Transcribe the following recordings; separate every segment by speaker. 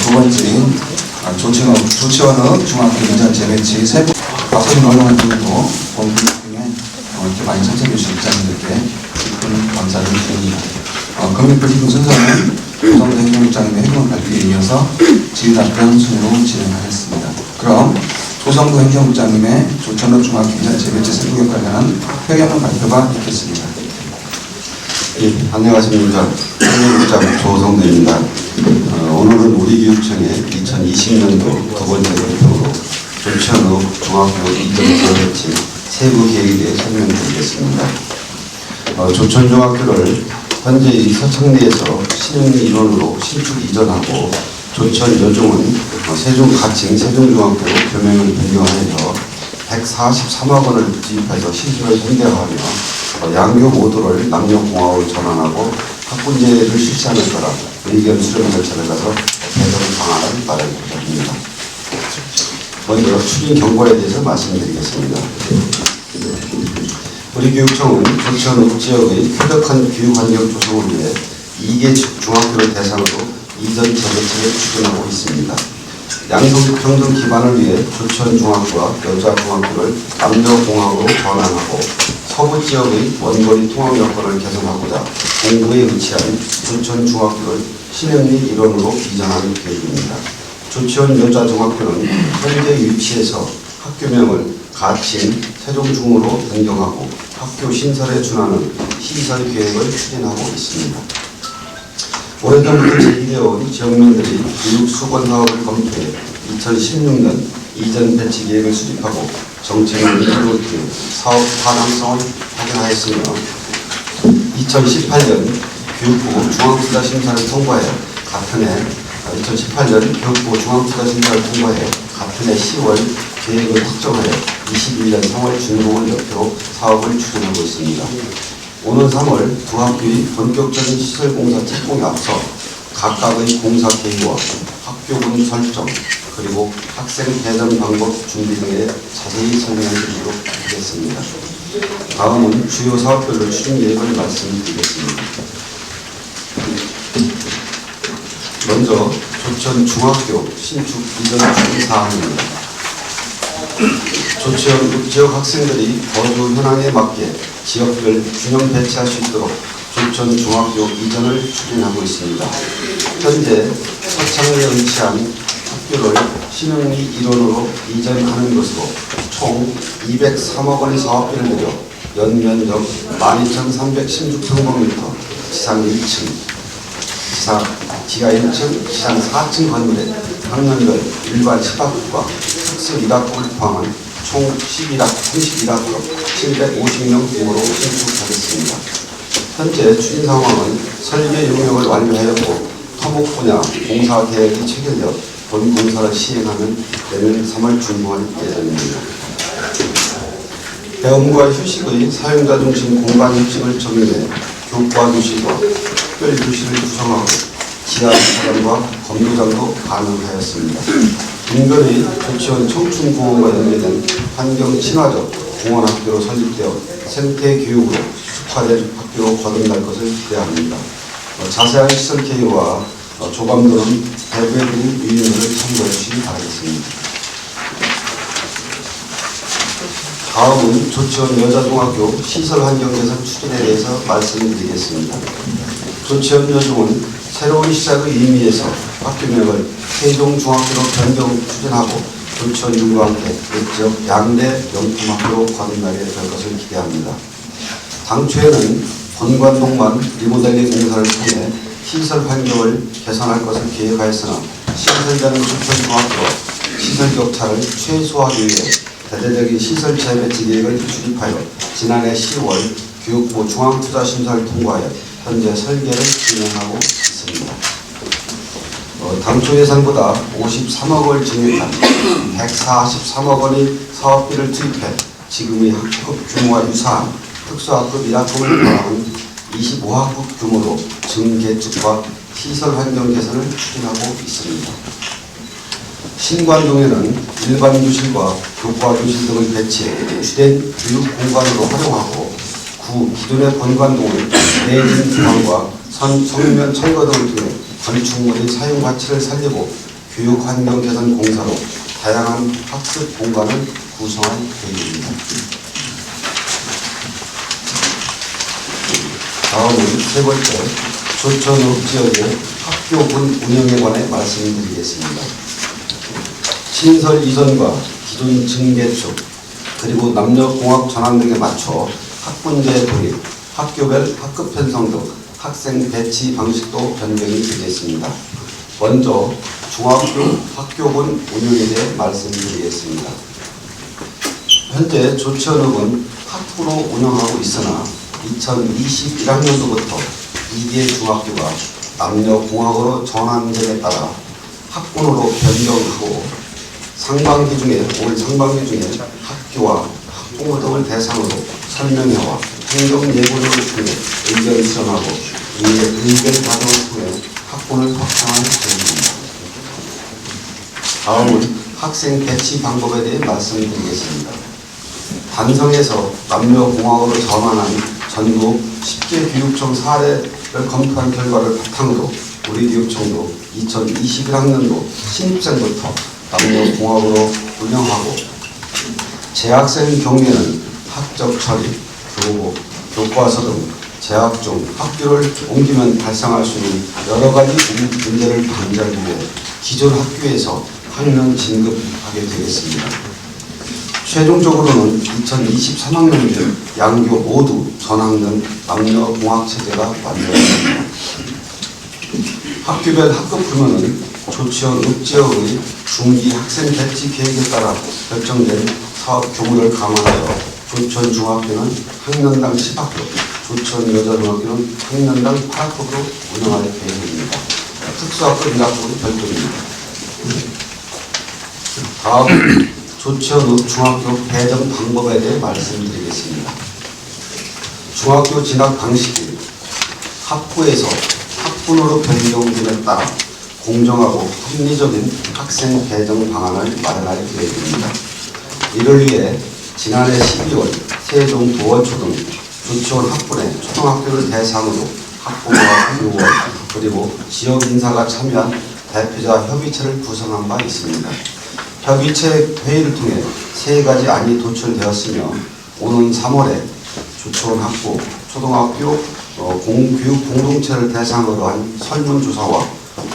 Speaker 1: 두 번째인 조치원의 중학교 인전 재배치 세부 앞선 언론들도 본 중에 이렇게 많이 참석해 주신 입장님들께 깊은 감사를 드립니다. 금일 브리핑 순서는 조성대 행정국장님의 행정 발표에 이어서 질의답변 순으로 진행하겠습니다. 그럼 조성도 행정국장님의 조천읍 중학교 인전 재배치 세부에 관련한 회견문 발표가 있겠습니다.
Speaker 2: 예, 안녕하십니까. 행정국장 조성대입니다. 오늘은 우리 교육청의 2020년도 두 번째 발표로 조천읍 중학교 인전 재배치 세부 계획에 대해 설명드리겠습니다. 조천중학교를 현재 이 서창리에서 신흥 일원으로 신축 이전하고 조천 여중은 세종 가칭 세종중학교로 교명을 변경하여 143억 원을 투입해서 시설을 현대화하며 양교 모두를 남녀공학으로 전환하고 학군제를 실시하는 거라 의견 수렴 절차를 가서 개정 방안을 마련하려 합니다. 먼저 추진 경과에 대해서 말씀드리겠습니다. 우리 교육청은 조천읍 지역의 쾌적한 교육환경 조성을 위해 2개 중학교를 대상으로 이전 재배치를 추진하고 있습니다. 양성평등 기반을 위해 조천중학교와 여자중학교를 남녀공학으로 전환하고 서부 지역의 원거리 통학 여건을 개선하고자 공구에 위치한 조천중학교를 신흥리 일원으로 이전하는 계획입니다. 조천 여자중학교는 현재 위치에서 학교명을 가칭 세종중으로 변경하고 학교 신설에 준하는 시설 계획을 추진하고 있습니다. 오래전부터 제기되어 온 지역민들이 교육 수건 사업을 검토해 2016년 이전 배치 계획을 수립하고 정책을 이루어 사업 가능성을 확인하였으며 2018년 교육부 중앙투자심사를 통과해 같은 해 2018년 교육부 중앙투자심사를 통과해 같은 해 10월 계획을 확정하여 21년 3월 준공을 목표로 사업을 추진하고 있습니다. 오는 3월 두 학교의 본격적인 시설공사 착공에 앞서 각각의 공사 계획과 학교군 설정 그리고 학생 배정 방법 준비 등에 자세히 설명드리도록 하겠습니다. 다음은 주요 사업별로 추진 계획을 말씀드리겠습니다. 먼저 조천 중학교 신축 이전 추진 사항입니다. 조천 지역 학생들이 거주 현황에 맞게 지역별 균형 배치할 수 있도록 조천 중학교 이전을 추진하고 있습니다. 현재 서창리에 위치한 학교를 신흥리 일원으로 이전하는 것으로 총 203억 원의 사업비를 들여 연면적 12,316평방미터, 지상 1층, 지하 1층, 지상 4층 건물에 학년별 일반 10학급과 특수 1학급을 포함한 총 31학급 750명 규모로 신축하겠습니다. 현재 추진 상황은 설계 용역을 완료하였고 토목 분야 공사 계획이 체결되어 본 공사를 시행하면 내년 3월 준공할 예정입니다. 배움과 휴식의 사용자 중심 공간 휴식을 적용해 교과 교실과 특별 교실을 구성하고 지하 주차장과 검도장도 가능하였습니다. 인근의 조치원 청춘공원과 연계된 환경 친화적 공원학교로 설립되어 생태교육으로 특화된 학교로 거듭날 것을 기대합니다. 자세한 시설 계획과 조감도는 대부의 위원회를 참고해 주시기 바라겠습니다. 다음은 조치원 여자중학교 시설 환경 개선 추진에 대해서 말씀드리겠습니다. 조치원 여중은 새로운 시작의 의미에서 학교명을 세종중학교로 변경 추진하고 조천중과 함께 지역 양대 명품학교로 거듭나게 될 것을 기대합니다. 당초에는 본관동만 리모델링 공사를 통해 시설 환경을 개선할 것을 계획하였으나 신설되는 조천중학교와 시설 격차를 최소화하기 위해 대대적인 시설 재배치 계획을 수립하여 지난해 10월 교육부 중앙투자심사를 통과하여 현재 설계를 진행하고 있습니다. 당초 예산보다 53억을 증액한 143억 원의 사업비를 투입해 지금의 학급 규모와 유사한 특수학급 1학급을 포함한 25학급 규모로 증개축과 시설 환경 개선을 추진하고 있습니다. 신관동에는 일반 교실과 교과 교실 등을 배치해 주된 교육 공간으로 활용하고 기존의 본관동을 내진 주방과 성면 철거 등을 통해 건축물의 사용 가치를 살리고 교육환경 개선 공사로 다양한 학습 공간을 구성할 계획입니다. 다음은 세 번째, 조천읍 지역의 학교군 운영에 관해 말씀드리겠습니다. 신설 이전과 기존 증개축, 그리고 남녀공학 전환 등에 맞춰 학군제 도입, 학교별 학급 편성 등 학생 배치 방식도 변경이 되겠습니다. 먼저 중학교 학교군 운영에 대해 말씀드리겠습니다. 현재 조천읍은 학부로 운영하고 있으나 2021학년도부터 2개 중학교가 남녀공학으로 전환됨에 따라 학군으로 변경하고 상반기 중에 올 상반기 중에 학교와 학부모 등을 대상으로 설명회와 행정 예고를 통해 의견 수렴하고 이에 의견 과정을 통해 학군을 확장할 계획입니다. 다음은 학생 배치 방법에 대해 말씀드리겠습니다. 단성에서 남녀공학으로 전환한 전국 10개 교육청 사례를 검토한 결과를 바탕으로 우리 교육청도 2021학년도 신입생부터 남녀공학으로 운영하고 재학생 경우에는 학적 처리, 교복, 교과서 등 재학 중 학교를 옮기면 발생할 수 있는 여러 가지 문제를 방지하기 위해 기존 학교에서 학년 진급하게 되겠습니다. 최종적으로는 2023학년도 양교 모두 전학년 남녀공학 체제가 완료됩니다. 학교별 학급 규모는 조치원 읍지역의 중기 학생 배치 계획에 따라 결정된 사업 규모를 감안하여 조치원 중학교는 학년당 10학급, 조치원 여자중학교는 학년당 8학급으로 운영할 계획입니다. 특수학급 1학급은 별도입니다. 다음 조치원 중학교 배정 방법에 대해 말씀드리겠습니다. 중학교 진학 방식이 학부에서 학군으로 변경됨에 따라 공정하고 합리적인 학생 배정 방안을 마련할 계획입니다. 이를 위해 지난해 12월 세종 도원초등 조치원 학군의 초등학교를 대상으로 학부모와 교원 그리고 지역 인사가 참여한 대표자 협의체를 구성한 바 있습니다. 협의체 회의를 통해 세 가지 안이 도출되었으며 오는 3월에 조치원 학부, 초등학교 교육 공동체를 대상으로 한 설문조사와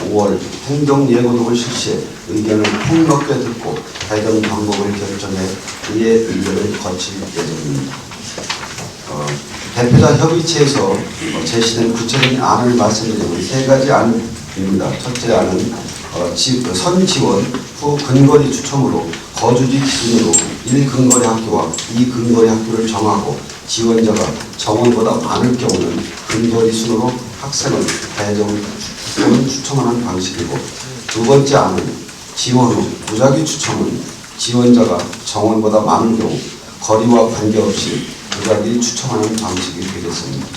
Speaker 2: 5월 행정예고 등을 실시해 의견을 폭넓게 듣고 배정 방법을 결정해 이에 의견을 거칠 예정입니다. 대표자 협의체에서 제시된 구체적인 안을 말씀드리면 세 가지 안입니다. 첫째 안은 선지원 후 근거리 추첨으로 거주지 기준으로 1근거리 학교와 2근거리 학교를 정하고 지원자가 정원보다 많을 경우는 근거리 순으로 학생을 배정 또는 추첨하는 방식이고, 두 번째 안은 지원 후 무작위 추첨은 지원자가 정원보다 많은 경우 거리와 관계없이 무작위 추첨하는 방식이 되겠습니다.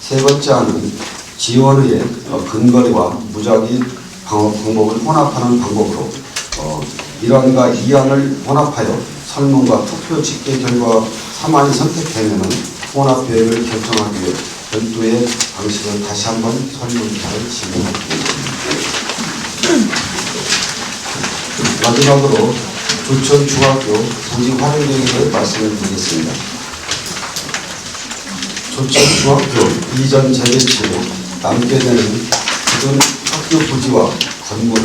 Speaker 2: 세 번째 안은 지원 후에 근거리와 무작위 방법을 혼합하는 방법으로 1안과 2안을 혼합하여 설문과 투표 집계 결과 3안이 선택되면 혼합 계획을 결정하기 위해 별도의 방식을 다시 한번 설문조사를 진행하겠습니다. 마지막으로 조천 중학교 부지 활용 계획에 대해 말씀을 드리겠습니다. 조천 중학교 이전 재배치 후 남게 되는 기존 학교 부지와 건물은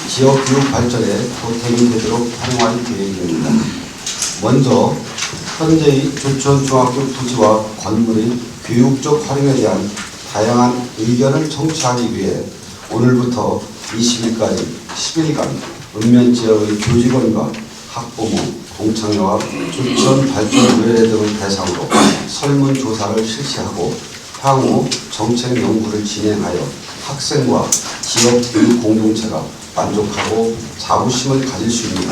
Speaker 2: 지역 교육 발전에 보탬이 되도록 활용할 계획입니다. 먼저 현재의 조천 중학교 부지와 건물의 교육적 활용에 대한 다양한 의견을 청취하기 위해 오늘부터 20일까지 10일간 읍면지역의 교직원과 학부모, 동창회와 조천 발전위원회 등을 대상으로 설문조사를 실시하고 향후 정책 연구를 진행하여 학생과 지역 교육 공동체가 만족하고 자부심을 가질 수 있는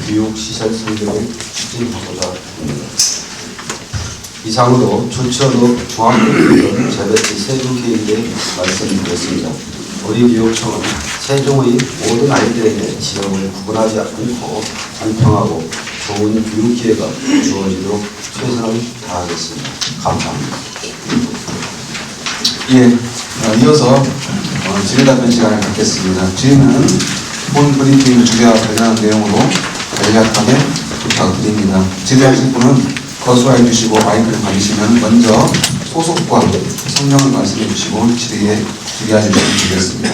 Speaker 2: 교육시설 설계를 추진하고자 합니다. 이상으로 조천읍 중학교 재배치 세부 계획에 대해 말씀드렸습니다. 우리 교육청은 세종의 모든 아이들에게 지역을 구분하지 않고 공평하고 좋은 교육 기회가 주어지도록 최선을 다하겠습니다. 감사합니다.
Speaker 1: 예, 이어서 질의답변 시간을 갖겠습니다. 질의는 기본 브리핑 주제와 관련한 내용으로 간략하게 부탁드립니다. 질의하실 분은 거수해 주시고 마이크를 받으시면 먼저 소속과 성명을 말씀해 주시고 질의해 주시면 되겠습니다.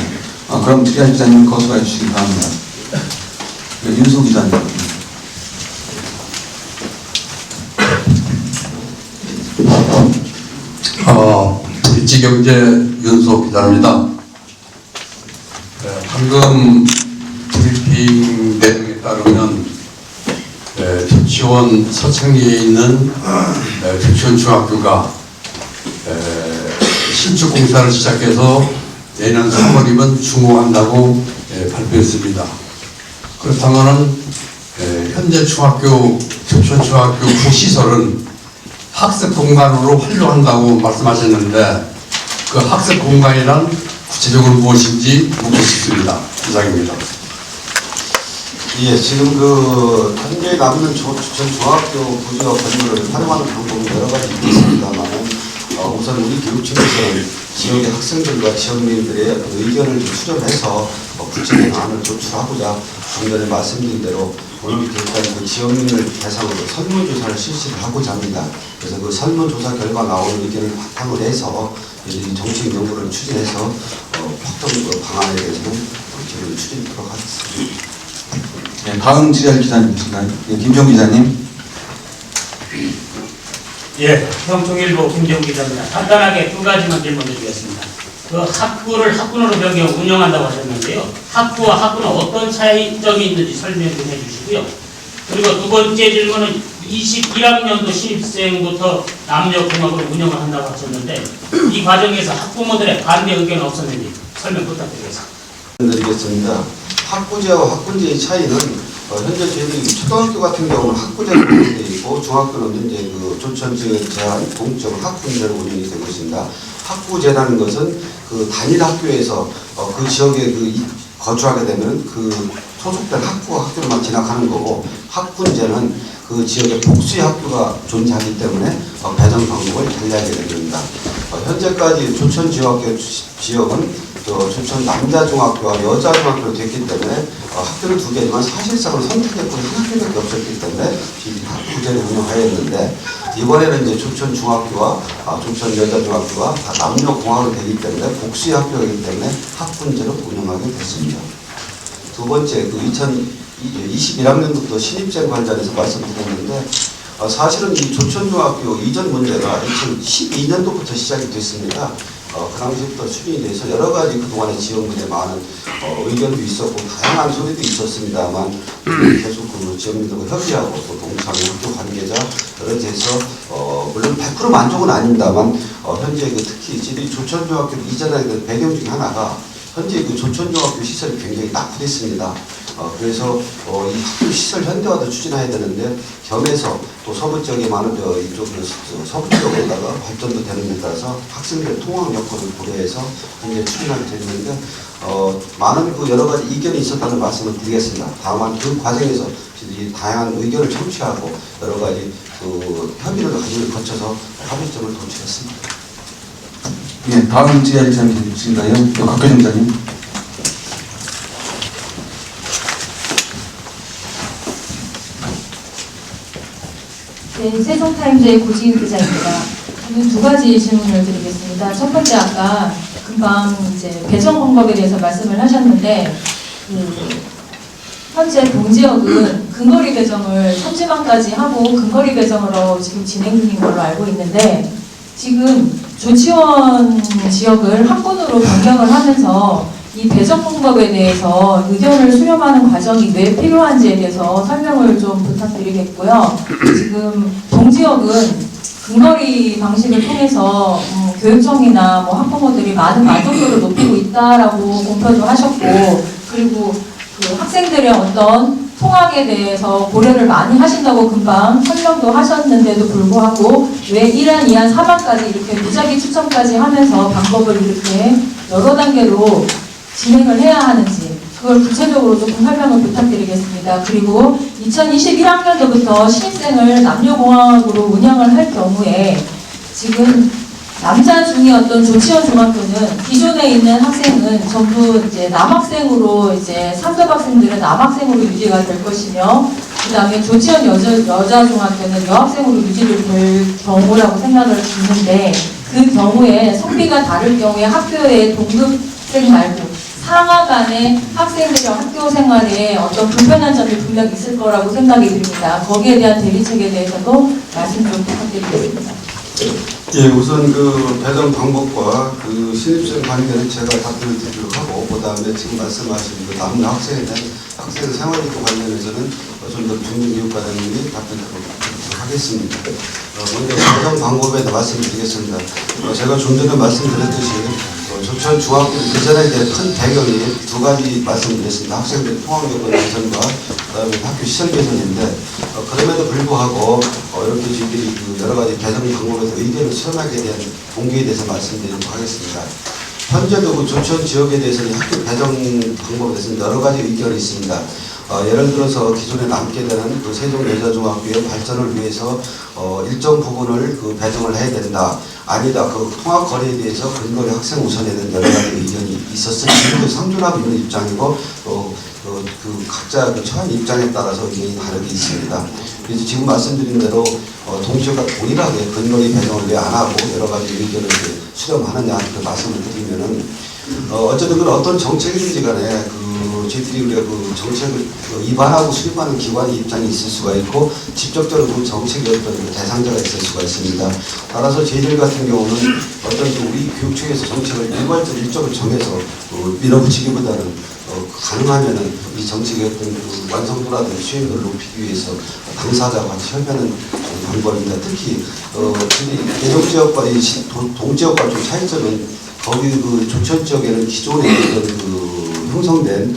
Speaker 1: 그럼 질의할 기자님 거수해 주시기 바랍니다. 윤수 기자님.
Speaker 3: 일지경제 윤수 기자입니다. 방금 브리핑 내용에 따르면 조치원 서창리에 있는 조치원 중학교가 신축 공사를 시작해서 내년 3월이면 준공한다고 발표했습니다. 그렇다면 현재 조치원 중학교 구시설은 학습 공간으로 활용한다고 말씀하셨는데 그 학습 공간이란 구체적으로 무엇인지 묻고 싶습니다. 이상입니다.
Speaker 2: 예, 지금 현재 남는 조천 중학교 부지와 건물을 활용하는 방법은 여러 가지 있습니다만 우선 우리 교육청에서는 지역의 학생들과 지역민들의 의견을 수렴해서 구체적인 안을 도출하고자 좀 전에 말씀드린 대로 오늘 교육단 지역민을 대상으로 설문조사를 실시를 하고자 합니다. 그래서 그 설문조사 결과 나오는 의견을 바탕으로 해서 이 정책 연구를 추진해서 확정 방안에 대해서는 저희를 추진하도록 하겠습니다.
Speaker 1: 네, 다음 질의할 기자님이신가요? 김종 기자님.
Speaker 4: 예, 평통일보 김정 기자입니다. 간단하게 두 가지만 질문해 주겠습니다. 학구를 학군으로 변경 운영한다고 하셨는데요. 학구와 학군은 어떤 차이점이 있는지 설명 좀 해주시고요. 그리고 두 번째 질문은 21학년도 신입생부터 남녀공학으로 운영을 한다고 하셨는데 이 과정에서 학부모들의 반대 의견은 없었는지 설명 부탁드리겠습니다.
Speaker 2: 드리겠습니다. 학부제와 학군제의 차이는 현재 저희들이 초등학교 같은 경우는 학부제로 운영되어 있고 중학교는 이제 조천지에 제한 동점 학군제로 운영이 되고 있습니다. 학부제라는 것은 단일 학교에서 그 지역에 거주하게 되면 소속된 학부와 학교로만 진학하는 거고 학군제는 그 지역에 복수의 학교가 존재하기 때문에 배정 방법을 달리하게 됩니다. 현재까지 조천지역은 조천 남자중학교와 여자중학교로 됐기 때문에 학교는 두 개지만 사실상으로 선택의 꾼이 한 학교밖에 없었기 때문에 학부제를 운영하였는데 이번에는 이제 조천 중학교와 조천 여자중학교가 다 남녀공학으로 되기 때문에 복수의 학교이기 때문에 학군제로 운영하게 됐습니다. 두 번째 2021학년부터 신입생 관련해서 말씀드렸는데 사실은 이 조천중학교 이전 문제가 2012년도부터 시작이 됐습니다. 그 당시부터 추진이 돼서 여러 가지 그동안의 지역민에 많은 의견도 있었고 다양한 소리도 있었습니다만 계속 지역민들과 협의하고 또 동창회 학교 관계자 여러 데서 물론 100% 만족은 아닙니다만 현재 특히 이 조천중학교 이전의 배경 중에 하나가 현재 조천중학교 시설이 굉장히 낙후됐습니다. 그래서 이 학교 시설 현대화도 추진해야 되는데 겸해서 또 서부 지역에 많은 이쪽 서부 지역에다가 발전도 되는 데 따라서 학생들 통학 여건을 고려해서 현재 추진하게 되는데 많은 여러 가지 이견이 있었다는 말씀을 드리겠습니다. 다만 그 과정에서 이 다양한 의견을 청취하고 여러 가지 협의를 거쳐서 합의점을 도출했습니다.
Speaker 1: 예, 다음 질의할 기자님이신가요? 박효정 기자님.
Speaker 5: 네, 세종타임즈의 고지은 기자입니다. 저는 두 가지 질문을 드리겠습니다. 첫 번째 아까 금방 이제 배정 방법에 대해서 말씀을 하셨는데 현재 동지역은 근거리 배정을 천지망까지 하고 근거리 배정으로 지금 진행 중인 걸로 알고 있는데 지금 조치원 지역을 학군으로 변경을 하면서 이 배정 방법에 대해서 의견을 수렴하는 과정이 왜 필요한지에 대해서 설명을 좀 부탁드리겠고요. 지금 동지역은 근거리 방식을 통해서 교육청이나 학부모들이 많은 만족도를 높이고 있다라고 공표도 하셨고 그리고 학생들의 어떤 통학에 대해서 고려를 많이 하신다고 금방 설명도 하셨는데도 불구하고 왜 1안, 2안, 3안까지 이렇게 무작위 추첨까지 하면서 방법을 이렇게 여러 단계로 진행을 해야 하는지 그걸 구체적으로 조금 설명을 부탁드리겠습니다. 그리고 2021학년도부터 신입생을 남녀공학으로 운영을 할 경우에 지금 남자 중이었던 조치원 중학교는 기존에 있는 학생은 전부 이제 남학생으로 이제 3급 학생들은 남학생으로 유지가 될 것이며 그다음에 조치원 여자 중학교는 여학생으로 유지를 될 경우라고 생각을 드는데 그 경우에 성비가 다를 경우에 학교의 동급생 말고 상하 간의 학생들의 학교 생활에 어떤 불편한 점이 분명 있을 거라고 생각이 듭니다. 거기에 대한 대비책에 대해서도 말씀 좀 부탁드리겠습니다.
Speaker 2: 예, 우선 그 배정 방법과 그 신입생 관계는 제가 답변을 드리도록 하고, 그 다음에 지금 말씀하신 그 남녀 학생에 대한 학생 생활이도 관련해서는 좀 더 중등교육과장님이 답변하도록 하겠습니다. 먼저 배정 방법에 대해 말씀드리겠습니다. 제가 좀 전에 말씀드렸듯이 조치원 중학교 개전에 대한 큰 배경이 두 가지 말씀드렸습니다. 학생들의 통학여건 개선과 그다음에 학교 시설 개선인데 그럼에도 불구하고 이렇게 저희들이 그 여러 가지 배정 방법에서 의견을 수렴하게 대한 동기에 대해서 말씀드리도록 하겠습니다. 현재도 그 조치원 지역에 대해서는 학교 배정 방법에 대해서는 여러 가지 의견이 있습니다. 예를 들어서 기존에 남게 되는 그 세종여자중학교의 발전을 위해서 일정 부분을 그 배정을 해야 된다. 아니다. 그 통합거리에 대해서 근거리 학생 우선에 대한 여러 가지 의견이 있었어요. 지금도 상존하고 있는 입장이고 그 각자 그 처한 입장에 따라서 의견이 다르게 있습니다. 그래서 지금 말씀드린 대로 동지역과 동일하게 근거리 배정을 왜 안 하고 여러 가지 의견을 수렴하느냐 그 말씀을 드리면은 어쨌든 그 어떤 정책이든지 간에 저희들이 우리가 그 정책을 입안하고 수립하는 기관의 입장이 있을 수가 있고 직접적으로 그 정책의 어떤 대상자가 있을 수가 있습니다. 따라서 저희들 같은 경우는 어떤 우리 교육청에서 정책을 일괄적으로 정해서 밀어붙이기보다는 가능하면은 이 정책의 어떤 그 완성도라든지 수행도를 높이기 위해서 당사자와 같이 협의하는 방법입니다. 특히 예정지역과 동지역과 좀 차이점은 거기 그 조천 지역에는 기존에 있던 그 형성된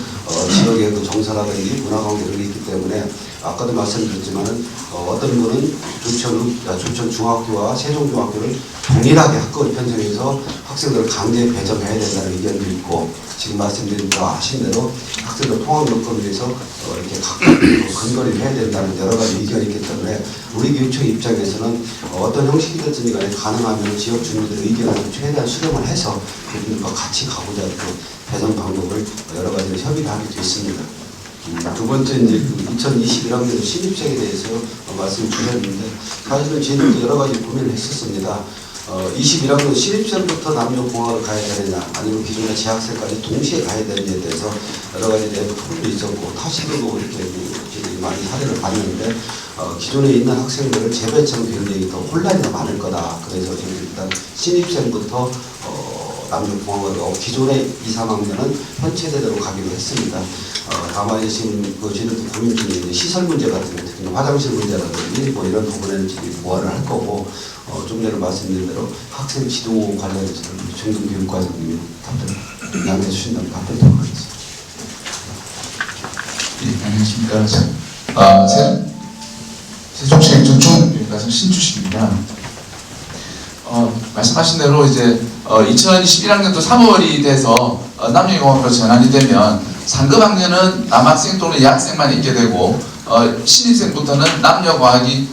Speaker 2: 지역의 그 정서라든지 문화관계들이 있기 때문에 아까도 말씀드렸지만은 어떤 분은 조천 중학교와 세종중학교를 동일하게 학급을 편성해서 학생들을 강제 배정해야 된다는 의견도 있고 지금 말씀드린 대로 아신 대로 학생들 통합 여건을 위해서 이렇게 각각 근거리를 해야 된다는 여러 가지 의견이 있기 때문에 우리 교육청 입장에서는 어떤 형식이든지 간에 가능하면 지역 주민들의 의견을 최대한 수렴을 해서 그들과 같이 가고자 그 배정 방법을 여러 가지로 협의를 하게 됐습니다. 두 번째 이제 그 2021학년 신입생에 대해서 말씀 주셨는데 사실은 저희들도 여러 가지 고민을 했었습니다. 21학년 신입생부터 남녀공학을 가야 되느냐 아니면 기존의 재학생까지 동시에 가야 되느냐에 대해서 여러 가지 내부 토론도 있었고 타시도도 이렇게 저희들이 많이 사례를 봤는데 기존에 있는 학생들을 재배치하면 굉장히 더 혼란이 더 많을 거다. 그래서 저희들이 일단 신입생부터 남녀공학을 기존의 2, 3학년은 현체대대로 가기로 했습니다. 다만 지금 저희들도 고민 중에 있는 시설 문제 같은 게 특히 화장실 문제라든지 뭐 이런 부분에는 지금 보완을 할 거고 좀 전에 말씀드린 대로 학생 지도 관련해서 중등교육과장님이 답변 양해해 주신다면 답변드리도록 하겠습니다.
Speaker 6: 네, 안녕하십니까. 세종시 전충교육과장 신주식입니다. 말씀하신 대로 이제 2021학년도 3월이 돼서 남녀공학으로 전환이 되면 상급 학년은 남학생 또는 여학생만 있게 되고 신입생부터는 남녀공학이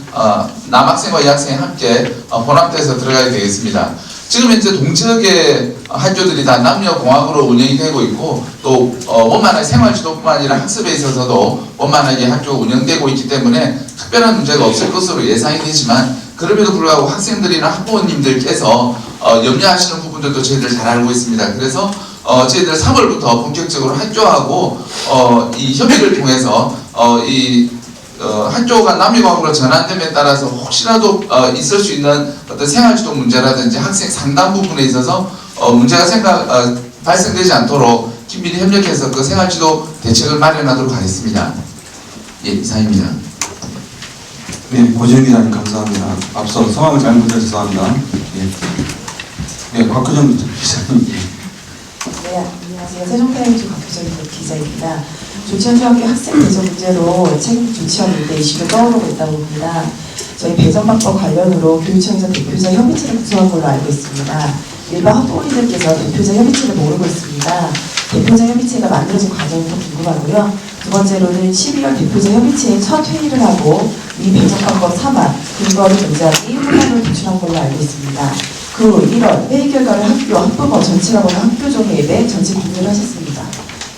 Speaker 6: 남학생과 여학생이 함께 혼합돼서 들어가게 되겠습니다. 지금 현재 동지역의 학교들이 다 남녀공학으로 운영이 되고 있고 또 원만하게 생활지도뿐만 아니라 학습에 있어서도 원만하게 학교가 운영되고 있기 때문에 특별한 문제가 없을 것으로 예상이 되지만 그럼에도 불구하고 학생들이나 학부모님들께서 염려하시는 부분들도 저희들 잘 알고 있습니다. 그래서 저희들 3월부터 본격적으로 학교하고 이 협의를 통해서 학교가 남녀공학으로 전환됨에 따라서 혹시라도 있을 수 있는 어떤 생활지도 문제라든지 학생 상담 부분에 있어서 문제가 발생되지 않도록 긴밀히 협력해서 그 생활지도 대책을 마련하도록 하겠습니다. 예, 이상입니다.
Speaker 1: 네, 고지현 기자님 감사합니다. 앞서 성함을 잘못해서 죄송합니다. 네, 곽규정 기자님.
Speaker 7: 네, 안녕하세요. 세종타임즈 곽규정 기자입니다. 조치원중학교 학생 배정 문제로 최근 조치원인데 이슈가 떠오르고 있다고 봅니다. 저희 배정 방법 관련으로 교육청에서 대표자 협의체를 구성한 걸로 알고 있습니다. 일반 학부모님들께서 대표자 협의체를 모르고 있습니다. 대표자 협의체가 만들어진 과정이 좀 궁금하고요. 두 번째로는 12월 대표자 협의체의 첫 회의를 하고 이 배정 방법 3안 근거를 문제하기 혼란을 도출한 걸로 알고 있습니다. 그 1월 회의 결과를 학부모 전체라고 하는 학교종회에 전체 공개를 하셨습니다.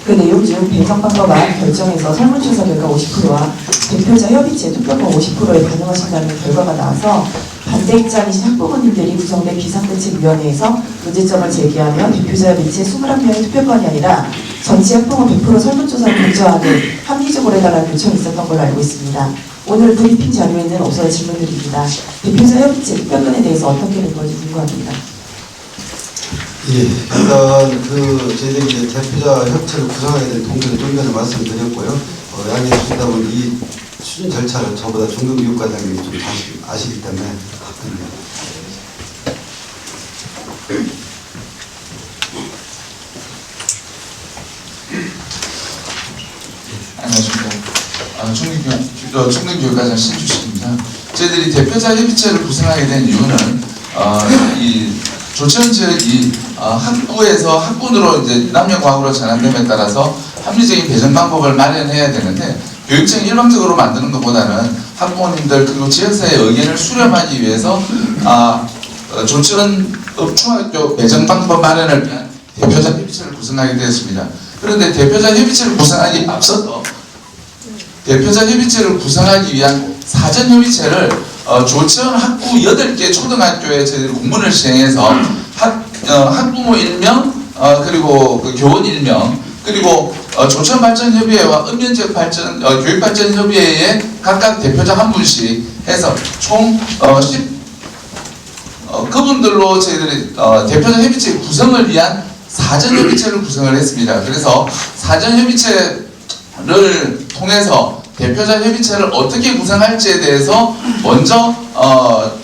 Speaker 7: 그 내용 중 배정 방법안 결정에서 설문조사 결과 50%와 대표자 협의체 투표권 50%에 반영하신다는 결과가 나와서 반대 입장이신 학부모님들이 구성된 비상대책위원회에서 문제점을 제기하며 대표자 협의체 21명의 투표권이 아니라 전체 학부모 100% 설문조사를 결정하는 합리적으로 해달라는 요청이 있었던 걸로 알고 있습니다. 오늘 브리핑 자료에는 없어서 질문드립니다. 대표자 협의체 투표권에 대해서 어떻게 된 건지 궁금합니다.
Speaker 2: 예, 일단 저희들이 이제 대표자 협체를 구성하게 된 동기를 좀 전에 말씀드렸고요. 양해해 주신다면 이 추진 절차를 저보다 중근교육 과장님이 좀 아시기 때문에
Speaker 6: 안녕하십니까. 중근교육과장 신주식입니다. 저희들이 대표자 협의체를 구성하게 된 이유는 이 조치원 지역이 학부에서 학군으로 이제 남녀과학으로 전환됨에 따라서 합리적인 배정 방법을 마련해야 되는데 교육청이 일방적으로 만드는 것보다는 학부모님들 그리고 지역사회의 의견을 수렴하기 위해서 조치원 중학교 배정 방법 마련을 위한 대표자 협의체를 구성하게 되었습니다. 그런데 대표자 협의체를 구성하기 앞서서 대표자 협의체를 구성하기 위한 사전 협의체를 조치원 학부 8개 초등학교에 저희들이 공문을 시행해서 학부모 1명 그리고 그 교원 1명 그리고 조천발전협의회와 읍면지역 교육발전협의회에 각각 대표자 한 분씩 해서 총 10 그분들로 저희들이 대표자 협의체 구성을 위한 사전 협의체를 구성을 했습니다. 그래서 사전 협의체를 통해서 대표자 협의체를 어떻게 구성할지에 대해서 먼저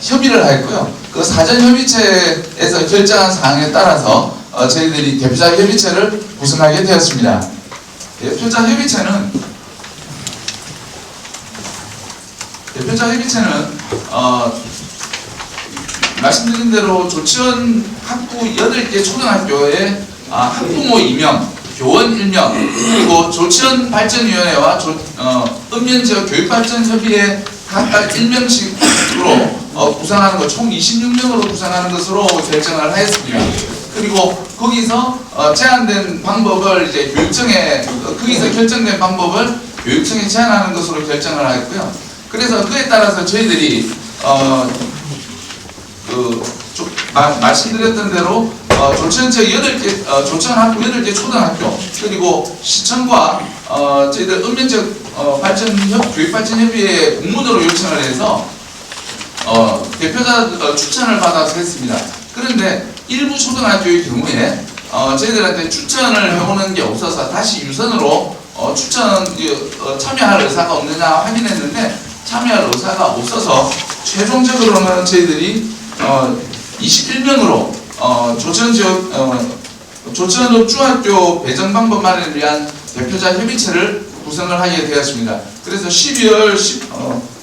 Speaker 6: 협의를 했고요. 그 사전 협의체에서 결정한 사항에 따라서 저희들이 대표자 협의체를 구성하게 되었습니다. 대표자 협의체는 말씀드린 대로 조치원 학부 8개 초등학교에 학부모 2명, 교원 1명, 그리고 조치원 발전위원회와 읍면지역 교육발전협의회 각각 1명씩으로 구성하는 것, 총 26명으로 구성하는 것으로 결정을 하였습니다. 그리고 거기서 제안된 방법을 이제 교육청에, 거기서 결정된 방법을 교육청에 제안하는 것으로 결정을 하였고요. 그래서 그에 따라서 저희들이 말씀드렸던 대로 조천 지역 8개, 조천 학부 8개 초등학교 그리고 시청과 저희들 읍면지역 교육발전협의회 공문으로 요청을 해서 대표자 추천을 받아서 했습니다. 그런데 일부 초등학교의 경우에 저희들한테 추천을 해오는 게 없어서 다시 유선으로 참여할 의사가 없느냐 확인했는데 참여할 의사가 없어서 최종적으로는 저희들이 21명으로 조천읍 중학교 배정 방법 마련을 위한 대표자 협의체를 구성을 하게 되었습니다. 그래서 12월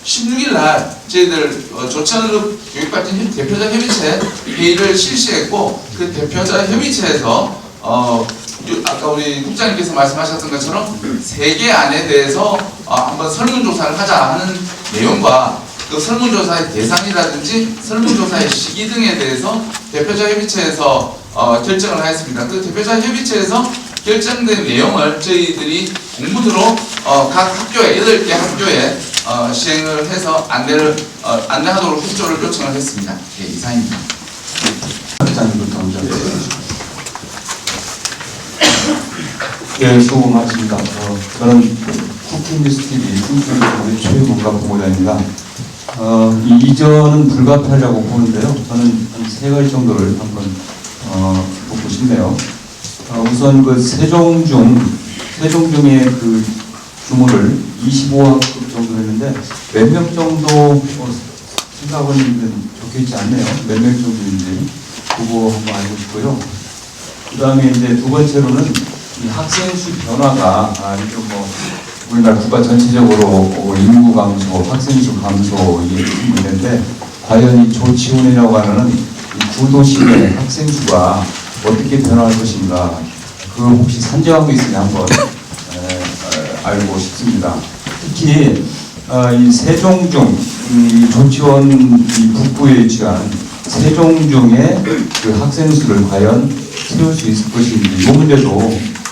Speaker 6: 16일 날 저희들 조천읍 교육발전 대표자 협의체 회의를 실시했고 그 대표자 협의체에서 아까 우리 국장님께서 말씀하셨던 것처럼 3개 안에 대해서 한번 설문조사를 하자 하는 내용과 그 설문조사의 대상이라든지 설문조사의 시기 등에 대해서 대표자 협의체에서 결정을 하였습니다. 그 대표자 협의체에서 결정된 내용을 저희들이 공문으로 각 학교에 8개 학교에 시행을 해서 안내하도록 협조를 요청을 했습니다. 네, 이상입니다.
Speaker 1: 회장님부터 먼저 네, 수고 많으십니다. 저는 쿠킹뉴스TV 충청도의 최문갑 본부장입니다. 이전은 불가피하다고 보는데요. 저는 한 3가지 정도를 한번 묻고 싶네요. 우선 그 세종중의 그 규모를 25학급 정도 했는데 몇 명 정도 생각은 적혀있지 않네요. 몇 명 정도인지 그거 한번 알고 싶고요. 그 다음에 이제 두 번째로는 이 학생 수 변화가 좀 우리나라 국가 전체적으로 인구 감소, 학생 수 감소 이게 있는데 과연 이 조치원이라고 하는 이 구도시의 학생 수가 어떻게 변화할 것인가 그 혹시 산정한 게 있으면 한번 알고 싶습니다. 특히 이 세종중 이 조치원 이 북부에 위치한
Speaker 8: 세종중에 그 학생 수를 과연 채울 수 있을 것인지 이 문제도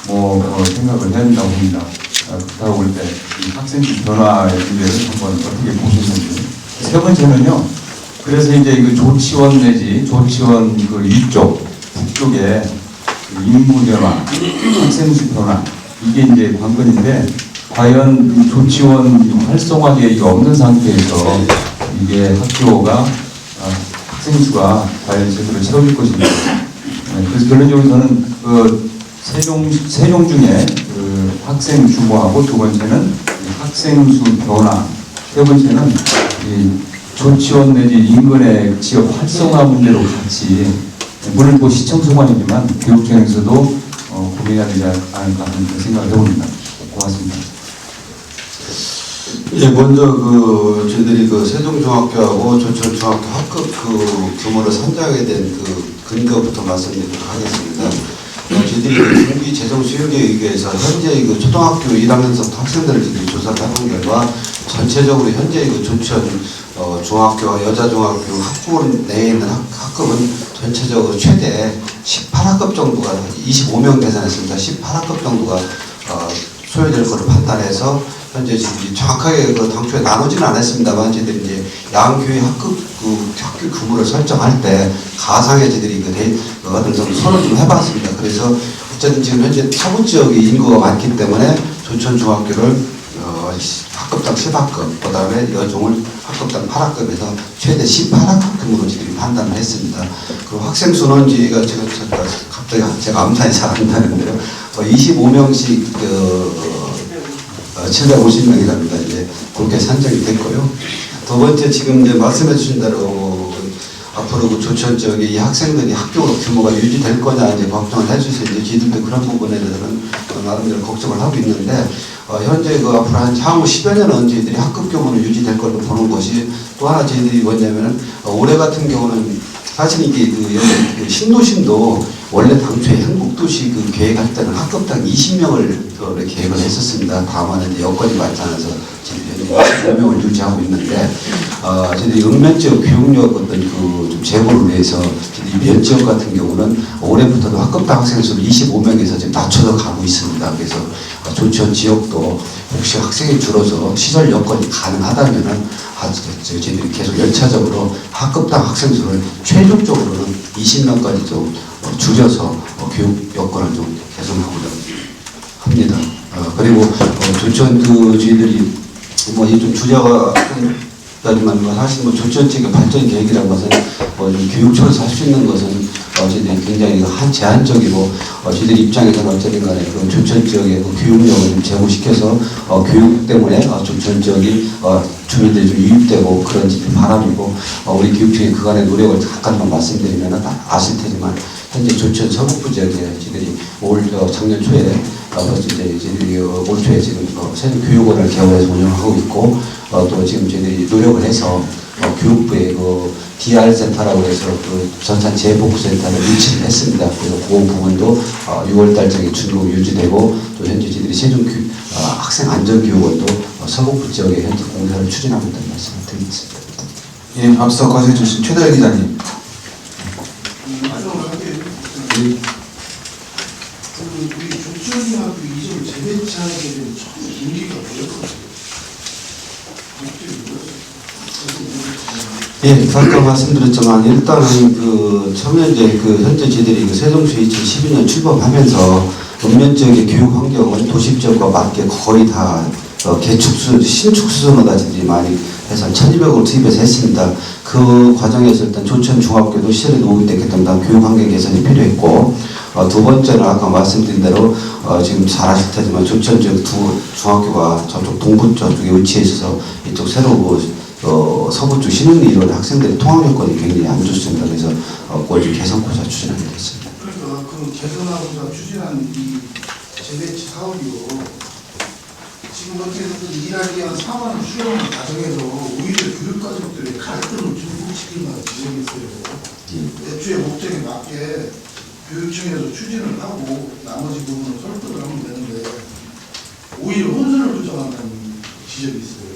Speaker 8: 생각을 해야 된다고 봅니다. 그렇다고 볼 때 이 학생 수 변화의 문제를 한번 어떻게 보시는지. 세 번째는요. 그래서 이제 그 조치원 내지 조치원 그 위쪽 북쪽에 그 인구 변화, 학생 수 변화 이게 이제 관건인데 과연 조치원 활성화 계획이 없는 상태에서 이게 학교가 학생 수가 과연 제대로 채워질 것인가. 그래서 결론적으로 저는 그 세종 중에 그 학생 규모하고 두 번째는 학생 수 변화, 세 번째는 이 조치원 내지 인근의 지역 활성화 문제로 같이 물론 뭐 시청 소관이지만 교육청에서도 고민해야 되지 않을까 하는 생각을 해봅니다. 고맙습니다.
Speaker 2: 예, 먼저 저희들이 세종중학교하고 조천중학교 학급 규모를 선정하게 된 근거부터 말씀드리도록 하겠습니다. 저희들이 중기 재정 수요에 의해서 현재 초등학교 1학년부터 학생들을 저희들이 조사를 해본 결과 전체적으로 현재 조천 중학교와 여자중학교 학부 내에 있는 학급은 전체적으로 최대 18학급 정도가 25명 계산했습니다. 18학급 정도가 소요될 것을 판단해서 현재 지금 정확하게 당초에 나누지는 않았습니다만 저희들이 이제 양교의 학교 규모를 설정할 때 가상의 저희들이 어떤 손을 좀 해봤습니다. 그래서 어쨌든 지금 현재 서부 지역의 인구가 많기 때문에 조천중학교를 학급당 10학급, 그 다음에 여중을 학급당 8학급에서 최대 18학급 규모로 저희들이 판단을 했습니다. 그리고 학생 수는 제가 갑자기 제가 암산이 잘 안 나는데요. 25명씩 750명이랍니다. 이제 그렇게 산정이 됐고요. 두 번째 지금 이제 말씀해 주신 대로 앞으로 조천 지역에 이 학생들이 학교 규모가 유지될 거냐 이제 걱정을 해주셔서 이제 저희들도 그런 부분에 대해서는 나름대로 걱정을 하고 있는데 현재 앞으로 한 향후 10여 년은 저희들이 학급 규모는 유지될 걸로 보는 것이 또 하나 저희들이 뭐냐면은 올해 같은 경우는 사실 이게 신도심도 원래 당초에 행복도시 계획할 때는 학급당 20명을 계획을 했었습니다. 다만 이제 여건이 맞지 않아서 지금 현재 10명을 유지하고 있는데 저희들이 읍면지역 교육력 어떤 좀 제고를 위해서 저희들이 면지역 같은 경우는 올해부터도 학급당 학생 수를 25명에서 지금 낮춰서 가고 있습니다. 그래서 조천 지역도 혹시 학생이 줄어서 시설 여건이 가능하다면은 저희들이 계속 열차적으로 학급당 학생 수를 최종적으로는 20명까지 좀 줄여서 교육 여건을 좀 개선하고자 합니다. 그리고 조천 저희들이 좀 주제가 따지만 사실 조천 지역의 발전 계획이라는 것은 교육청에서 할 수 있는 것은 저희들이 굉장히 제한적이고 저희들 입장에서는 어쨌든 간에 조천 지역의 교육력을 제고시켜서 교육 때문에 조천 지역이 주민들이 좀 유입되고 그런 바람이고 우리 교육청이 그간의 노력을 잠깐만 말씀드리면 아실 테지만 현재 조천 서북부 지역에 저희들이 작년 초에 저희들이 올 초에 지금 새로 교육원을 개원해서 운영하고 있고 또 지금 저희들이 노력을 해서 교육부에 DR 센터라고 해서 전산 재복구센터를 유치를 했습니다. 그래서 그 부분도 6월달쯤에 준공 유지되고 또 현재 저희들이 세종 학생 안전교육원도 서북부 지역에 현재 공사를 추진하고 있다는 말씀을 드리겠습니다.
Speaker 1: 예, 앞서 거시해 주신 최달 기자님.
Speaker 9: 우리 조천중학교 이전 재배치하게 된 처음 동기가 뭐였어요?
Speaker 2: 예, 아까 말씀드렸지만 일단은 처음에 이제 현재 저희들이 세종시 2012년 출범하면서 읍면 지역의 교육 환경은 도심 지역과 맞게 거의 다 신축 수준으로 저희들이 많이 해서 1,200억을 투입해서 했습니다. 그 과정에서 일단 조천 중학교도 시설이 노후됐기 때문에 교육 환경 개선이 필요했고 두 번째는 아까 말씀드린 대로 지금 잘 아실 테지만 조천 지역 두 중학교가 저쪽 동부 쪽에 위치해 있어서 이쪽 새로 서부 쪽 신흥리 이런 학생들의 통학 여건이 굉장히 안 좋습니다. 그래서 그걸 좀 개선고자 추진하게 됐습니다.
Speaker 9: 그러니까 그 개선하고자 추진한 이 재배치 사업이요. 지금 어떻게 보면 일하기 위한 사업을 수령하는 과정에서 오히려 교육 가족들의 갈등을 증폭시킨다는 지적이 있어요. 애초에 목적에 맞게 교육청에서 추진을 하고 나머지 부분은 설득을 하면 되는데 오히려 혼선을 조정한다는 지적이 있어요.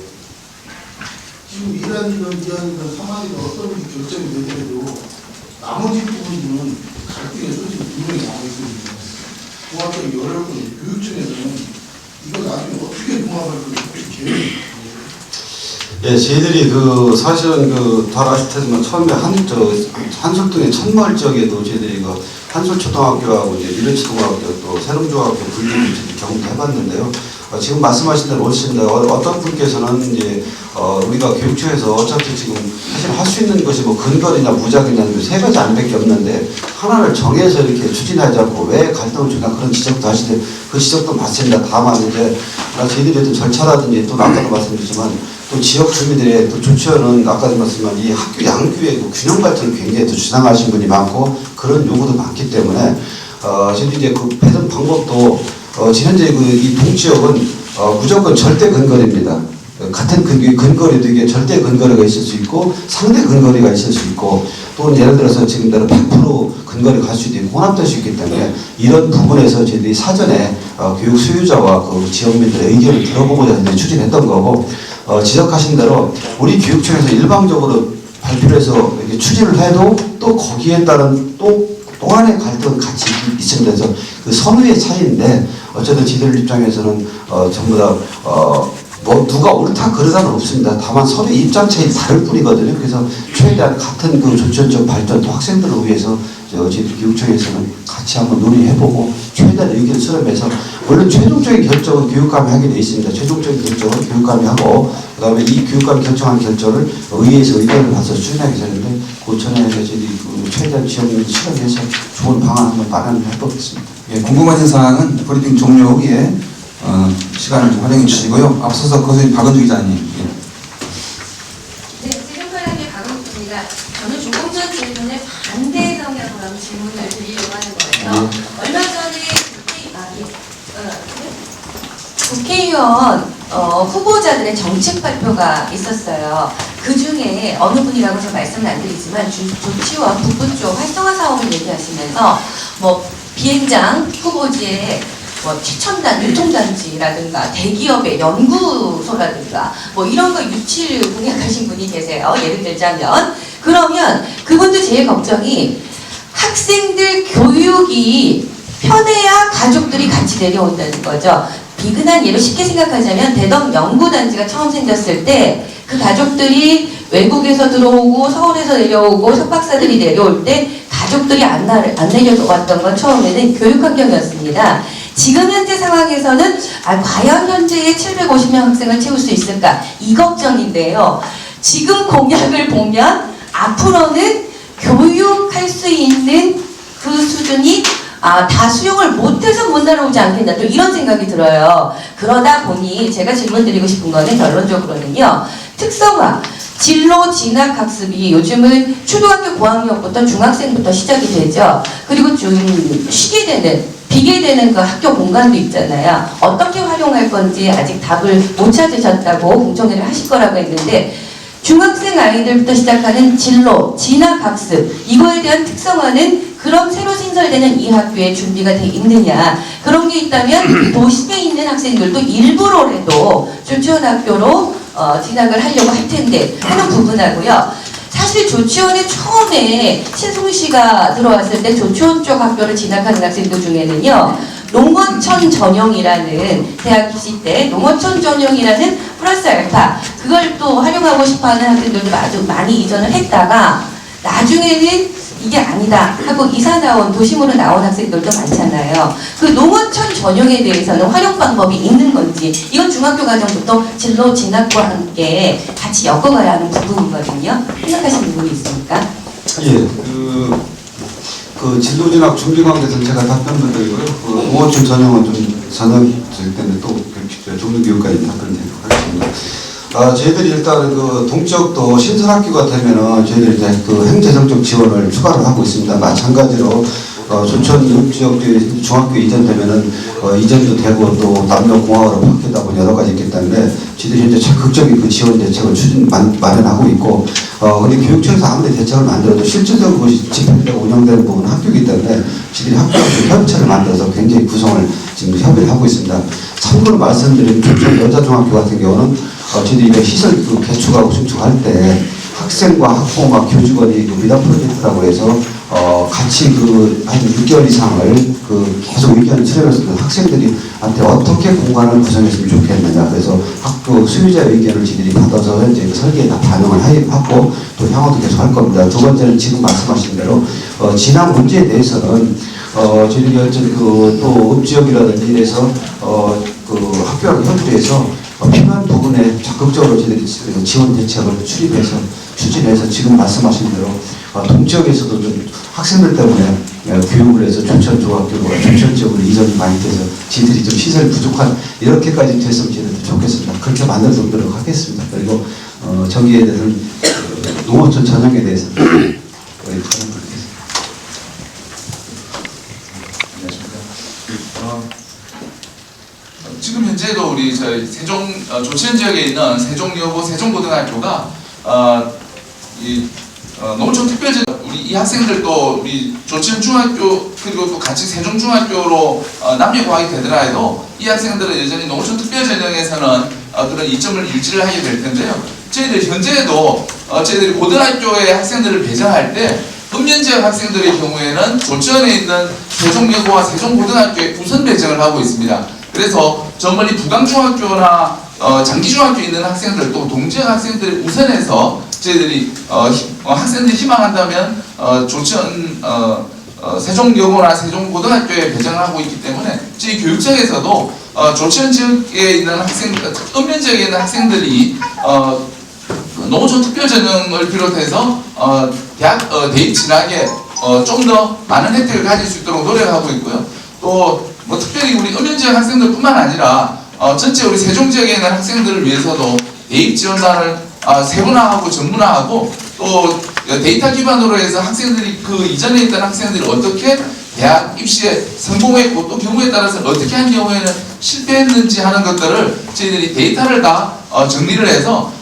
Speaker 9: 지금 1학년, 2학년, 3학년 어떤 게 결정이 되더라도 나머지 부분은 갈등의 소지가 분명히 남아있거든요. 중학교 18군 교육청에서는 이거 나중에 어떻게 봉합할 건지 혹시 계획이 있나요?
Speaker 2: 예, 저희들이 사실은 잘 아실 테지만 처음에 한솔동의 천마을 지역에도 저희들이 한솔초등학교하고 이제 밀려초등학교 또 새롱중학교 분리를 경험도 해봤는데요. 지금 말씀하신 대로 옳습니다. 어떤 분께서는 이제 우리가 교육청에서 어차피 지금 사실 할 수 있는 것이 뭐 근거리냐 무작위냐 세 가지 안밖에 없는데 하나를 정해서 이렇게 추진하지 않고 왜 갈등을 주냐 그런 지적도 하시는데 그 지적도 맞습니다. 다만 이제 저희들이 어떤 절차라든지 또 아까도 말씀드렸지만 또 지역 주민들의 또 조치원은 아까도 말씀한 이 학교 양교의 균형 발전을 굉장히 또 주장하신 분이 많고 그런 요구도 많기 때문에 저희들이 이제 그 배정 방법도 현재 이 동지역은 무조건 절대 근거리입니다. 같은 근거리도 이게 절대 근거리가 있을 수 있고 상대 근거리가 있을 수 있고 또는 예를 들어서 지금대로 100% 근거리 갈 수도 있고 혼합될 수 있기 때문에 이런 부분에서 저희들이 사전에 교육 수요자와 그 지역민들의 의견을 들어보고자 추진했던 거고 지적하신 대로 우리 교육청에서 일방적으로 발표를 해서 이렇게 추진을 해도 또 거기에 따른 또한의 갈등은 같이 있습니다. 그래서 그 선의의 차이인데 어쨌든 지들 입장에서는 전부 다 뭐 누가 옳다 그러다는 없습니다. 다만 서로의 입장 차이 다를 뿐이거든요. 그래서 최대한 같은 그 조천적 발전 또 학생들을 위해서 저희 교육청에서는 같이 한번 논의해보고 최대한 의견 수렴해서 물론 최종적인 결정은 교육감이 하게 돼 있습니다. 최종적인 결정은 교육감이 하고 그다음에 이 교육감이 결정한 결정을 의회에서 의견을 봐서 추진하게 되는데 그 전에 저희들이 최대한 지원을 수렴해서 좋은 방안 한번 마련을 해보겠습니다.
Speaker 1: 예, 궁금하신 사항은 브리핑 종료 후에 시간을 좀 활용해 주시고요. 앞서서 거수인 박은주 기자님.
Speaker 10: 네, 세종파랑의 박은주입니다. 저는 조공천 질문에 반대 성향으로 하는 질문을 드리려고 하는 거예요. 얼마 전에 국회의원 후보자들의 정책 발표가 있었어요. 그 중에 어느 분이라고 제가 말씀은 안 드리지만 조치원 북부 쪽 활성화 사업을 얘기하시면서 뭐 비행장 후보지에 뭐 최첨단 유통단지라든가 대기업의 연구소라든가 뭐 이런 거 유치를 공약하신 분이 계세요. 예를 들자면 그러면 그분도 제일 걱정이 학생들 교육이 편해야 가족들이 같이 내려온다는 거죠. 비근한 예로 쉽게 생각하자면 대덕 연구단지가 처음 생겼을 때 그 가족들이 외국에서 들어오고 서울에서 내려오고 석박사들이 내려올 때 가족들이 안 내려왔던 건 처음에는 교육환경이었습니다. 지금 현재 상황에서는 과연 현재의 750명 학생을 채울 수 있을까? 이 걱정인데요. 지금 공약을 보면 앞으로는 교육할 수 있는 그 수준이 다 수용을 못해서 못 날아오지 않겠나 또 이런 생각이 들어요. 그러다 보니 제가 질문드리고 싶은 거는 결론적으로는요. 특성화, 진로 진학 학습이 요즘은 초등학교 고학년부터 중학생부터 시작이 되죠. 그리고 좀 쉬게 되는 비게 되는 그 학교 공간도 있잖아요. 어떻게 활용할 건지 아직 답을 못 찾으셨다고 공청회를 하실 거라고 했는데 중학생 아이들부터 시작하는 진로, 진학학습 이거에 대한 특성화는 그럼 새로 신설되는 이 학교에 준비가 돼 있느냐 그런 게 있다면 도심에 있는 학생들도 일부러라도 조치원학교로 진학을 하려고 할 텐데 하는 부분하고요. 사실 조치원에 처음에 신승훈 씨가 들어왔을 때 조치원 쪽 학교를 진학하는 학생들 중에는요. 농어촌 전형이라는 대학 입시 때 농어촌 전형이라는 플러스 알파 그걸 또 활용하고 싶어하는 학생들도 아주 많이 이전을 했다가 나중에는 이게 아니다 하고 이사 나온 도심으로 나온 학생들도 많잖아요. 그 농어촌 전형에 대해서는 활용 방법이 있는 건지 이건 중학교 과정부터 진로 진학과 함께 같이 엮어가야 하는 부분이거든요. 생각하시는 부분이 있습니까?
Speaker 2: 예, 그 진로진학 준비관계에서 제가 답변을 드리고요. 그 농어촌 전형은 좀 전형일 때문에 또 종류교육까지 답변드리도록 하겠습니다. 저희들이 일단 그 동지역도 신설학교가 되면은 저희들이 이제 그 행재정적 지원을 추가를 하고 있습니다. 마찬가지로 조천 지역 중학교 이전되면은 이전도 되고 또 남녀공학으로 바뀌다 보니 여러 가지 있기 때문에 저희들이 현재 적극적인 그 지원 대책을 마련하고 있고 근데 교육청에서 아무리 대책을 만들어도 실질적으로 그것이 집행되고 운영되는 부분은 학교이기 때문에 저희들이 학교학교 협의체를 만들어서 굉장히 구성을 지금 협의를 하고 있습니다. 참고로 말씀드린 조천 여자중학교 같은 경우는 저희들이 이런 시설 개축하고 신축할 때 학생과 학부모와 교직원이 미담 프로젝트라고 해서 같이 한 6개월 이상을 계속 의견을 수렴해서 학생들한테 어떻게 공간을 구성했으면 좋겠느냐. 그래서 학교 수요자의 의견을 저희들이 받아서 현재 설계에 다 반영을 하고 또 향후도 계속 할 겁니다. 두 번째는 지금 말씀하신 대로 진학 문제에 대해서는 저희들이 또 읍지역이라든지 이래서 학교하고 협조해서 필요한 부분에 적극적으로 저희들이 지원 대책을 추진해서 지금 말씀하신 대로 동지역에서도 좀 학생들 때문에 교육을 해서 춘천중학교로 춘천 지역으로 이전이 많이 돼서 저희들이 좀 시설이 부족한 이렇게까지 됐으면 저희들 좋겠습니다. 그렇게 만들도록 노력하겠습니다. 그리고 저기에 대해서는 농어촌 전형에 대해서
Speaker 6: 지금 현재도 우리 저희 세종 조천 지역에 있는 세종여고 세종고등학교가 농촌 특별전 우리 이 학생들도 우리 조천 중학교 그리고 또 같이 세종중학교로 남녀공학이 되더라도 이 학생들은 여전히 농촌 특별전형에서는 그런 이점을 유지를 하게 될 텐데요. 저희들 현재도 저희들이 고등학교의 학생들을 배정할 때 읍면지역 학생들의 경우에는 조천에 있는 세종여고와 세종고등학교에 우선 배정을 하고 있습니다. 그래서 저 멀리 부강중학교나 장기중학교에 있는 학생들도 동지역 학생들을 우선해서 저희들이 학생들이 희망한다면 조천 세종여고나 세종고등학교에 배정을 하고 있기 때문에 저희 교육청에서도 조천 지역에 있는 학생들, 읍면 지역에 있는 학생들이 농어촌 특별전형을 비롯해서 대입 진학에 좀 더 많은 혜택을 가질 수 있도록 노력하고 있고요. 또 특별히 우리 읍면 지역 학생들뿐만 아니라 전체 우리 세종 지역에 있는 학생들을 위해서도 대입 지원단을 세분화하고 전문화하고 또 데이터 기반으로 해서 학생들이 그 이전에 있던 학생들이 어떻게 대학 입시에 성공했고 또 경우에 따라서 어떻게 한 경우에는 실패했는지 하는 것들을 저희들이 데이터를 다 정리를 해서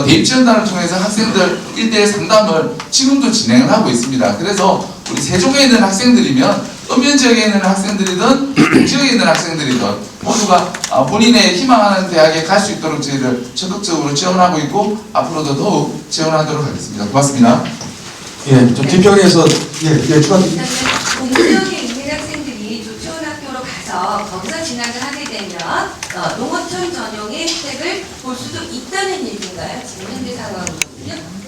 Speaker 6: 대입 지원단을 통해서 학생들 1대1 상담을 지금도 진행을 하고 있습니다. 그래서 우리 세종에 있는 학생들이면 읍면 지역에 있는 학생들이든 지역에 있는 학생들이든 모두가 본인의 희망하는 대학에 갈 수 있도록 저희를 적극적으로 지원하고 있고 앞으로도 더욱 지원하도록 하겠습니다. 고맙습니다.
Speaker 1: 예, 좀 김정희에서 추가.
Speaker 10: 동지역에 있는 학생들이 조치원학교로 가서 거기서 진학을 하게 되면 농어촌 전용의 혜택을 볼 수도 있다는 얘기인가요? 지금 현재 상황은요?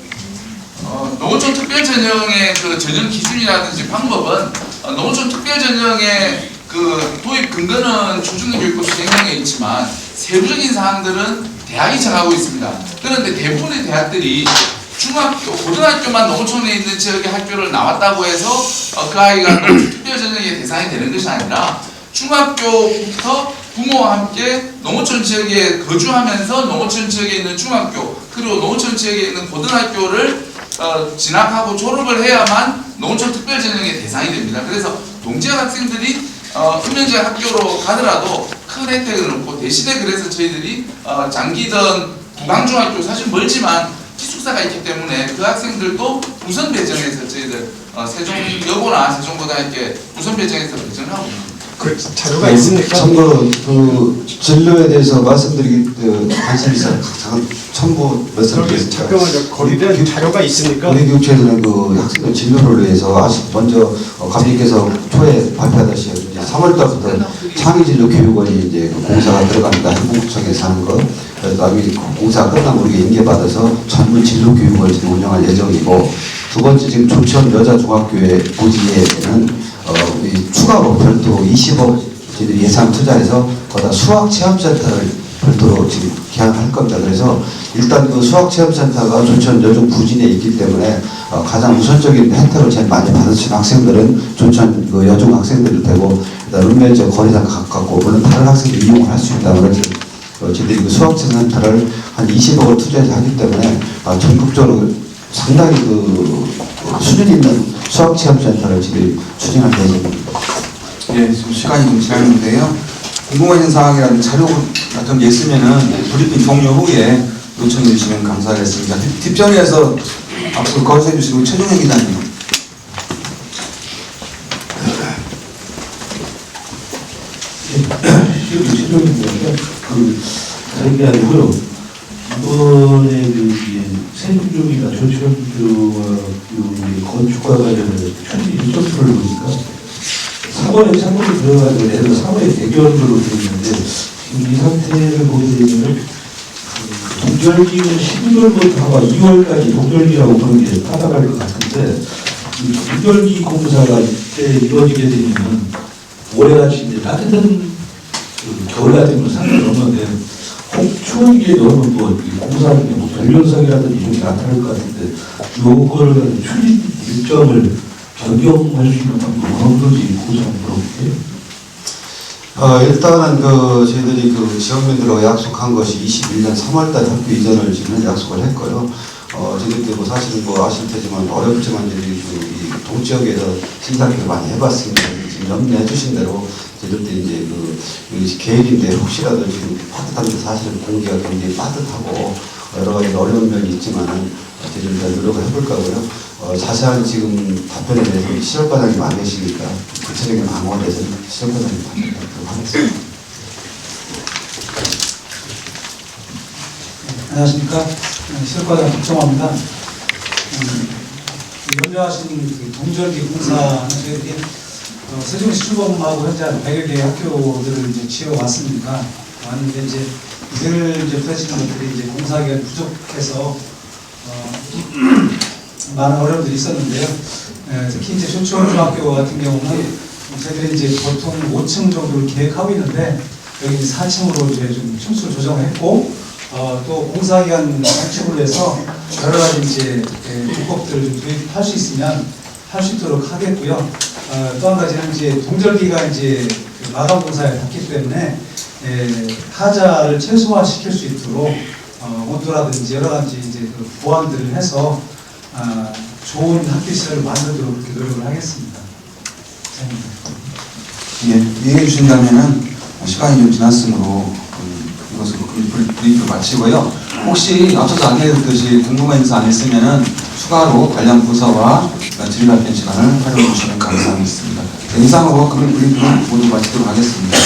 Speaker 6: 농어촌 특별전형의 그 전형 기준이라든지 방법은 농어촌 특별전형의 그 도입 근거는 초중교육부 시행령에 있지만 세부적인 사항들은 대학이 정하고 있습니다. 그런데 대부분의 대학들이 중학교, 고등학교만 농어촌에 있는 지역의 학교를 나왔다고 해서 그 아이가 특별전형의 대상이 되는 것이 아니라 중학교부터 부모와 함께 농어촌 지역에 거주하면서 농어촌 지역에 있는 중학교 그리고 농어촌 지역에 있는 고등학교를 진학하고 졸업을 해야만 농어촌 특별전형의 대상이 됩니다. 그래서 동지역 학생들이 읍면지역 학교로 가더라도 큰 혜택을 얻고 대신에 그래서 저희들이 장기든 부강중학교 사실 멀지만 기숙사가 있기 때문에 그 학생들도 우선 배정해서 저희들 세종여고나 세종고등학교에 우선 배정해서 배정을 하고 있습니다.
Speaker 11: 그 자료가 있습니까?
Speaker 2: 참고로 그 진로에 대해서 관심 있어 첨부 말씀드리겠습니다.
Speaker 11: 잠깐만요. 거리된 자료가 있습니까?
Speaker 2: 우리 교육청에서는 그 학생들 진로를 위해서 먼저 감독님께서 초에 발표하듯이 이제 3월달부터 창의진로교육원이 이제 그 공사가 들어갑니다. 행복구청에서 하는 거. 그다음에 공사가 끝나면 우리가 인계받아서 전문 진로교육원을 지금 운영할 예정이고 두 번째 지금 조천 여자중학교의 부지에는 추가로 별도 20억 저희들이 예산 투자해서 거기다 수학체험센터를 별도로 지금 개항할 겁니다. 그래서 일단 그 수학체험센터가 조천 여중 부진에 있기 때문에 가장 우선적인 혜택을 제일 많이 받으시는 학생들은 조천 그 여중 학생들이 되고 룸메이트 거리상 가깝고 물론 다른 학생들이 이용을 할 수 있다. 그래서 저희들이 그 수학체험센터를 한 20억을 투자해서 하기 때문에 전국적으로 상당히 그 수준 있는 수학체험센터를 저희들이 추진할 예정입니다.
Speaker 1: 예, 지금 시간이 좀 지났는데요. 궁금하신 사항이라든지 자료 같은 게 있으면은 브리핑 종료 후에 요청해 주시면 감사하겠습니다. 뒷전에서 앞으로 거주해 주시고 최종현 기자님.
Speaker 12: 저희가 아니고요. 이번에 세종중이나 조치원중과 건축과 관련해서 추진 일정표를 보니까 3월에 창문이 들어가지고 애들 3월에 대결으로 되어 있는데 지금 이 상태를 보게 되면 동절기는 12월부터 아마 2월까지 동절기라고 그런 게 타당할 것 같은데 이 동절기 공사가 이때 이루어지게 되면 올해같이 이제 따뜻한 겨울가 되면 상관없는데 혹 추운 게 너무 공사하는 게 변경성이라든지 이런 게 나타날 것 같은데 요거를 추진 일정을 변경할 수 있는 방법은 그런지 고소 한번 물어볼게요.
Speaker 2: 일단은 저희들이 지역민들하고 약속한 것이 21년 3월달 학교 이전을 지금 약속을 했고요. 저희들도 사실은 아실 테지만 어렵지만 이 동지역에서 신사학교를 많이 해봤습니다. 지금 염려해 주신 대로 저희들도 이제 계획인데 혹시라도 지금 빠듯한데 사실은 공기가 굉장히 빠듯하고 여러 가지 어려운 면이 있지만은 저희들 노력을 해볼 거고요. 자세한 지금 답변에 대해서 시설과장님 안 계시니까 구체적인 방법에 대해서는 시설과장님 답변드리도록 하겠습니다.
Speaker 13: 안녕하십니까. 시설과장 박정화입니다. 연주하신 동절기 공사는 저희들이 세종시 출범하고 현재 한 100여 개의 학교들을 이제 지어왔습니다. 왔는데 늘 부딪히는 것들이 공사 기간이 부족해서 많은 어려움들이 있었는데요. 특히 조치원중학교 같은 경우는 저희들이 보통 5층 정도를 계획하고 있는데 여기 4층으로 좀 층수를 조정했고 또 공사 기간 단축을 해서 여러 가지 불법들을 좀 도입할 수 있으면 할 수 있도록 하겠고요. 또 한 가지는 동절기가 마감 공사에 닿기 때문에 하자를 최소화시킬 수 있도록 온도라든지 여러 가지 보완들을 해서 좋은 학교 시설을 만들도록 그렇게 노력을 하겠습니다.
Speaker 1: 예, 이해해 주신다면은 시간이 좀 지났으므로 이것을 브리프를 마치고요. 혹시 앞서서 안내했듯이 궁금한 인사 안 했으면은 추가로 관련 부서와 질의 답변 시간을 활용해 주시면 감사하겠습니다. 이상으로 그런 브리프를 모두 마치도록 하겠습니다.